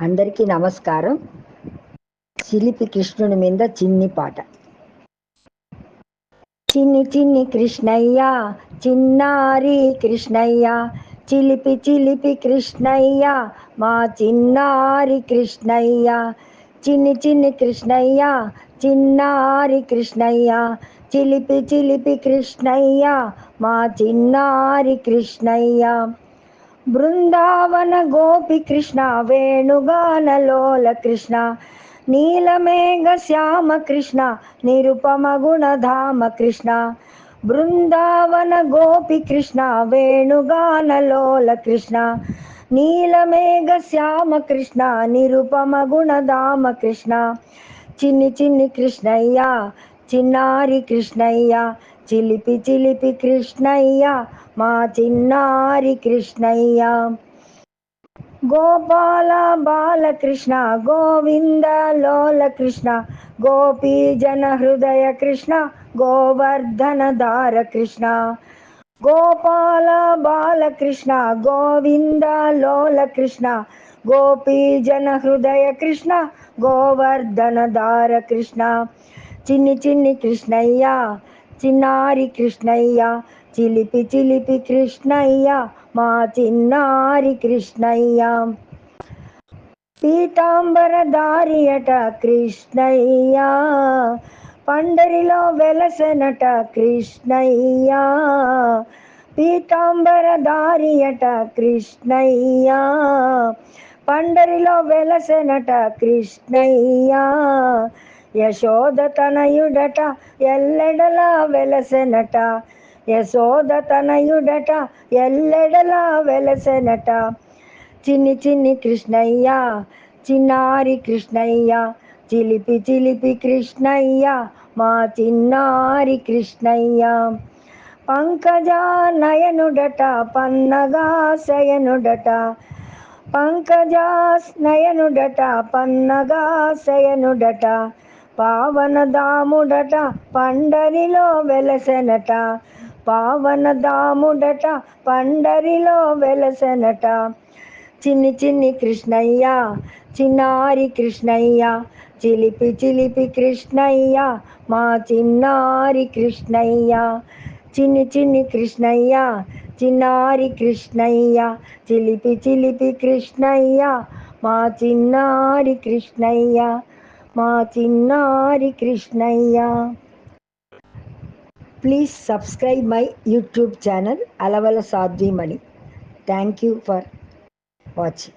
అందరికీ నమస్కారం. చిలిపి కృష్ణుని మీద చిన్ని పాట. చిన్ని చిన్ని కృష్ణయ్య, చిన్నారి కృష్ణయ్య, చిలిపి చిలిపి కృష్ణయ్య, మా చిన్నారి కృష్ణయ్య. చిన్ని చిన్ని కృష్ణయ్య, చిన్నారి కృష్ణయ్య, చిలిపి చిలిపి కృష్ణయ్య, మా చిన్నారి కృష్ణయ్య. బృందావన గోపి కృష్ణ, వేణుగానలోల కృష్ణ, నీలమేఘ శ్యామ కృష్ణ, నిరుపమ గుణధామ కృష్ణ. బృందావన గోపి కృష్ణ, వేణుగానలోల కృష్ణ, నీలమేఘ శ్యామ కృష్ణ, నిరుపమ గుణధామ కృష్ణ. చిన్ని చిన్ని కృష్ణయ్య, చిన్నారి కృష్ణయ్య, చిలిపి చిలిపి కృష్ణయ్య, మా చిన్నారి కృష్ణయ్య. గోపాల బాలకృష్ణ, గోవింద లోల కృష్ణ, గోపీజన హృదయ కృష్ణ, గోవర్ధన దార కృష్ణ. గోపాల బాలకృష్ణ, గోవింద లోల కృష్ణ, గోపీజన హృదయ కృష్ణ, గోవర్ధన దార కృష్ణ. చిన్ని చిన్ని కృష్ణయ్య, చిన్నారి కృష్ణయ్య, చిలిపి చిలిపి కృష్ణయ్య, మా చిన్నారి కృష్ణయ్య. పీతాంబరధారియట కృష్ణయ్య, పండరిలో వెలసెనట కృష్ణయ్య. పీతాంబరధారియట కృష్ణయ్య, పండరిలో వెలసెనట కృష్ణయ్య. యశోద తనయుడట, ఎల్లెడలా వెలసెనట, యశోద తనయుడట, ఎల్లెడలా వెలసెనట. చిన్ని చిన్ని కృష్ణయ్య, చిన్నారి కృష్ణయ్య, చిలిపి చిలిపి కృష్ణయ్య, మా చిన్నారి కృష్ణయ్య. పంకజా నయనుడట, పన్నగా శయనుడట, పంకజా నయనుడట, పన్నగా శయనుడట, పావనదాముడట, పండరిలో వెలసెనట, పావనదాముడట, పండరిలో వెలసెనట. చిన్ని చిన్ని కృష్ణయ్య, చిన్నారి కృష్ణయ్య, చిలిపి చిలిపి కృష్ణయ్య, మా చిన్నారి కృష్ణయ్య. చిన్ని చిన్ని కృష్ణయ్య, చిన్నారి కృష్ణయ్య, చిలిపి చిలిపి కృష్ణయ్య, మా చిన్నారి కృష్ణయ్య, మా చిన్నారి Krishnaiah. Please subscribe my YouTube channel Alavala Sadhvi Mani. Thank you for watching.